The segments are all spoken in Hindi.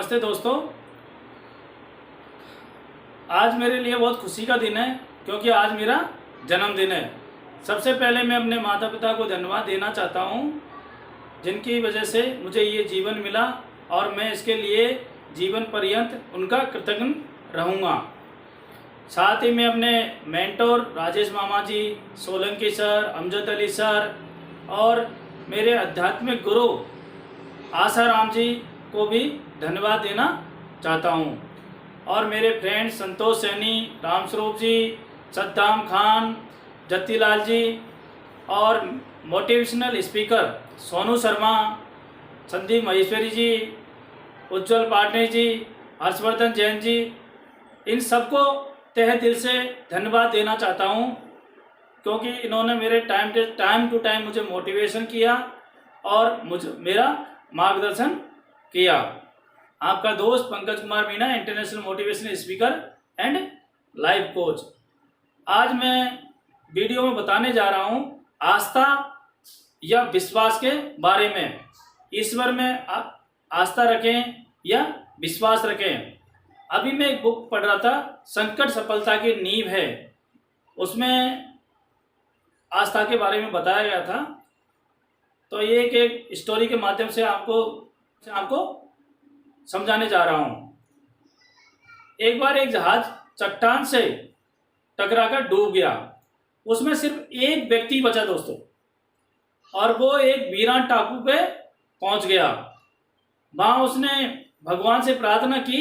नमस्ते दोस्तों। आज मेरे लिए बहुत खुशी का दिन है क्योंकि आज मेरा जन्मदिन है। सबसे पहले मैं अपने माता पिता को धन्यवाद देना चाहता हूँ जिनकी वजह से मुझे ये जीवन मिला और मैं इसके लिए जीवन पर्यंत उनका कृतज्ञ रहूँगा। साथ ही मैं अपने मेंटोर राजेश मामा जी, सोलंकी सर, अमजद अली सर और मेरे आध्यात्मिक गुरु आसाराम जी को भी धन्यवाद देना चाहता हूँ। और मेरे फ्रेंड संतोष सैनी, रामस्वरूप जी, सद्दाम खान, जत्तीलाल जी और मोटिवेशनल स्पीकर सोनू शर्मा, संदीप महेश्वरी जी, उज्जवल पाटनी जी, हर्षवर्धन जैन जी, इन सबको तहे दिल से धन्यवाद देना चाहता हूँ क्योंकि इन्होंने मेरे टाइम टू टाइम मुझे मोटिवेशन किया और मेरा मार्गदर्शन किया। आपका दोस्त Pankaj Kumar Meena, international motivational speaker and life coach. आज मैं वीडियो में बताने जा रहा हूँ आस्था या विश्वास के बारे में। ईश्वर में आस्था रखें या विश्वास रखें। अभी मैं एक बुक पढ़ रहा था, संकट सफलता की नींव है। उसमें आस्था के बारे में बताया गया था। तो ये एक स्टोरी के माध्यम से आपको समझाने जा रहा हूँ। एक बार एक जहाज चट्टान से टकराकर डूब गया। उसमें सिर्फ एक व्यक्ति बचा दोस्तों, और वो एक वीरान टापू पे पहुंच गया। वहाँ उसने भगवान से प्रार्थना की,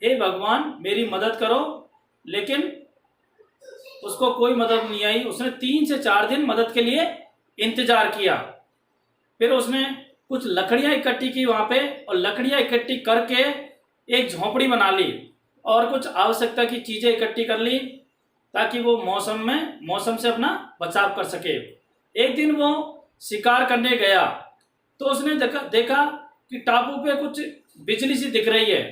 हे भगवान मेरी मदद करो, लेकिन उसको कोई मदद नहीं आई। उसने 3 से 4 दिन मदद के लिए इंतजार किया। फिर उसने कुछ लकड़ियाँ इकट्ठी की वहाँ पे, और लकड़ियाँ इकट्ठी करके एक झोंपड़ी बना ली और कुछ आवश्यकता की चीज़ें इकट्ठी कर ली ताकि वो मौसम से अपना बचाव कर सके। एक दिन वो शिकार करने गया तो उसने देखा कि टापू पे कुछ बिजली सी दिख रही है।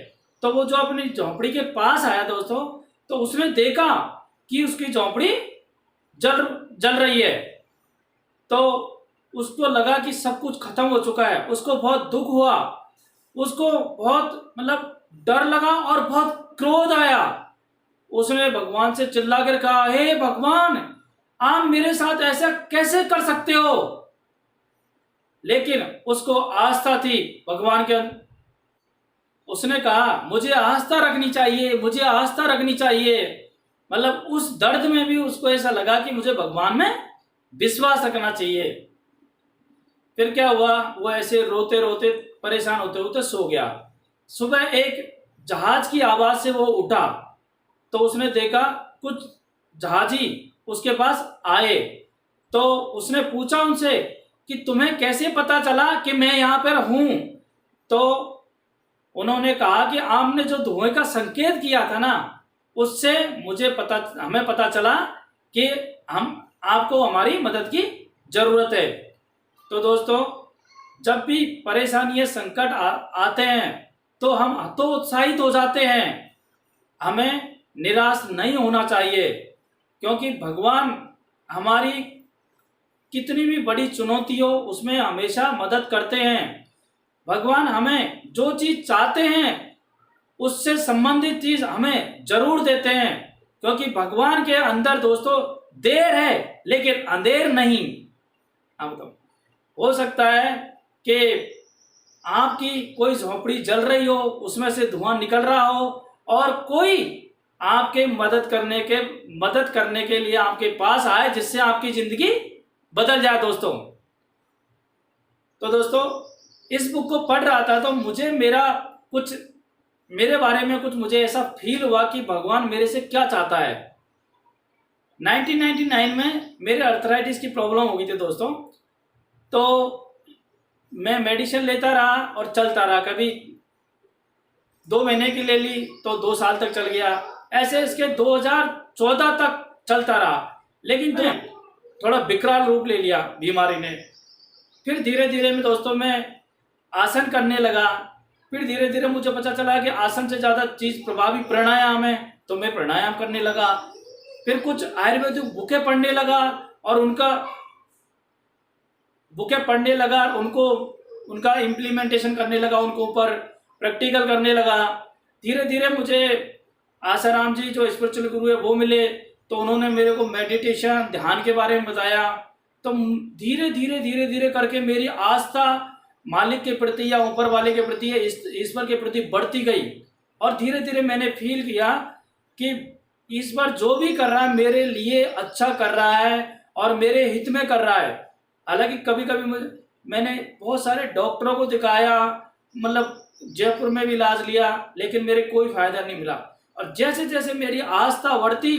तो वो जो अपनी झोंपड़ी के पास आया दोस्तों, तो उसने देखा कि उसकी झोंपड़ी जल रही है। तो उसको लगा कि सब कुछ खत्म हो चुका है। उसको बहुत दुख हुआ, उसको बहुत डर लगा और बहुत क्रोध आया। उसने भगवान से चिल्ला कर कहा, हे भगवान, आप मेरे साथ ऐसा कैसे कर सकते हो? लेकिन उसको आस्था थी भगवान के अंदर। उसने कहा, मुझे आस्था रखनी चाहिए, मुझे आस्था रखनी चाहिए। उस दर्द में भी उसको ऐसा लगा कि मुझे भगवान में विश्वास रखना चाहिए। फिर क्या हुआ, वो ऐसे रोते रोते परेशान होते होते सो गया। सुबह एक जहाज की आवाज से वो उठा तो उसने देखा कुछ जहाजी उसके पास आए। तो उसने पूछा उनसे कि तुम्हें कैसे पता चला कि मैं यहाँ पर हूँ? तो उन्होंने कहा कि आपने जो धुएं का संकेत किया था ना, उससे हमें पता चला कि आपको हमारी मदद की जरूरत है। तो दोस्तों, जब भी परेशानी या संकट आते हैं तो हम हतोत्साहित हो जाते हैं। हमें निराश नहीं होना चाहिए क्योंकि भगवान हमारी कितनी भी बड़ी चुनौती हो उसमें हमेशा मदद करते हैं। भगवान हमें जो चीज़ चाहते हैं उससे संबंधित चीज़ हमें जरूर देते हैं, क्योंकि भगवान के अंदर दोस्तों देर है लेकिन अंधेर नहीं। अब हो सकता है कि आपकी कोई झोंपड़ी जल रही हो, उसमें से धुआं निकल रहा हो और कोई आपके मदद करने के लिए आपके पास आए जिससे आपकी जिंदगी बदल जाए दोस्तों। तो दोस्तों, इस बुक को पढ़ रहा था तो मेरे बारे में मुझे ऐसा फील हुआ कि भगवान मेरे से क्या चाहता है। 1999 में मेरे अर्थराइटिस की प्रॉब्लम हो गई थी दोस्तों। तो मैं मेडिसिन लेता रहा और चलता रहा। कभी 2 महीने की ले ली तो 2 साल तक चल गया। ऐसे इसके 2014 तक चलता रहा, लेकिन थोड़ा विकराल रूप ले लिया बीमारी ने। फिर धीरे धीरे में दोस्तों मैं आसन करने लगा। फिर धीरे धीरे मुझे पता चला कि आसन से ज़्यादा चीज़ प्रभावी प्राणायाम है, तो मैं प्राणायाम करने लगा। फिर कुछ आयुर्वेदिक बुकें पढ़ने लगा और उनका इम्प्लीमेंटेशन करने लगा उनको ऊपर। प्रैक्टिकल करने लगा। धीरे धीरे मुझे आसाराम जी जो स्पिरिचुअल गुरु है वो मिले, तो उन्होंने मेरे को मेडिटेशन ध्यान के बारे में बताया। तो धीरे धीरे धीरे धीरे करके मेरी आस्था मालिक के प्रति या ऊपर वाले के प्रति या ईश्वर के प्रति बढ़ती गई। और धीरे धीरे मैंने फील किया कि ईश्वर जो भी कर रहा है मेरे लिए अच्छा कर रहा है और मेरे हित में कर रहा है। हालांकि कभी कभी मैंने बहुत सारे डॉक्टरों को दिखाया, मतलब जयपुर में भी इलाज लिया, लेकिन मेरे कोई फायदा नहीं मिला। और जैसे जैसे मेरी आस्था बढ़ती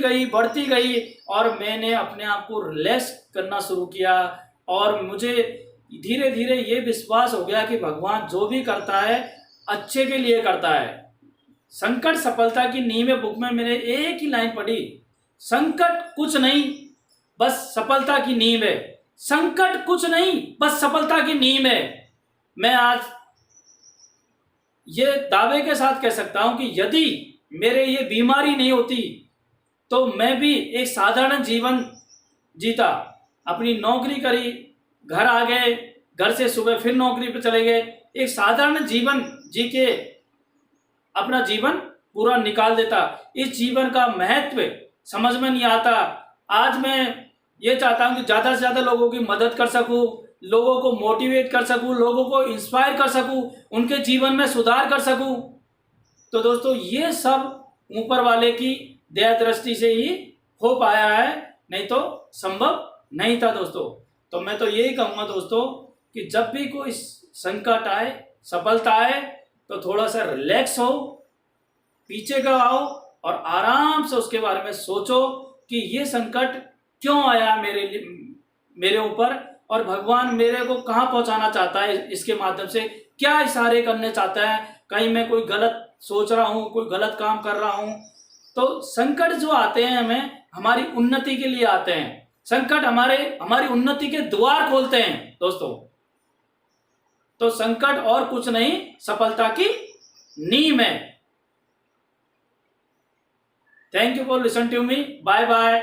गई और मैंने अपने आप को रिलैक्स करना शुरू किया, और मुझे धीरे धीरे ये विश्वास हो गया कि भगवान जो भी करता है अच्छे के लिए करता है। संकट सफलता की नींव है बुक में मैंने एक ही लाइन पढ़ी, संकट कुछ नहीं बस सफलता की नींव है। संकट कुछ नहीं बस सफलता की नींव है। मैं आज ये दावे के साथ कह सकता हूं कि यदि मेरे ये बीमारी नहीं होती तो मैं भी एक साधारण जीवन जीता। अपनी नौकरी करी, घर आ गए, घर से सुबह फिर नौकरी पर चले गए, एक साधारण जीवन जी के अपना जीवन पूरा निकाल देता। इस जीवन का महत्व समझ में नहीं आता। आज मैं ये चाहता हूँ कि ज़्यादा से ज़्यादा लोगों की मदद कर सकूँ, लोगों को मोटिवेट कर सकूँ, लोगों को इंस्पायर कर सकूँ, उनके जीवन में सुधार कर सकूँ। तो दोस्तों ये सब ऊपर वाले की दया दृष्टि से ही हो पाया है, नहीं तो संभव नहीं था दोस्तों। तो मैं तो यही कहूँगा दोस्तों कि जब भी कोई संकट आए, सफलता आए, तो थोड़ा सा रिलैक्स हो, पीछे का आओ और आराम से उसके बारे में सोचो कि ये संकट क्यों आया मेरे ऊपर, और भगवान मेरे को कहाँ पहुँचाना चाहता है, इसके माध्यम से क्या इशारे करने चाहता है। कहीं मैं कोई गलत सोच रहा हूँ, कोई गलत काम कर रहा हूँ। तो संकट जो आते हैं हमें हमारी उन्नति के लिए आते हैं। संकट हमारी उन्नति के द्वार खोलते हैं दोस्तों। तो संकट और कुछ नहीं, सफलता की नींव है। Thank you for listen to me. Bye bye.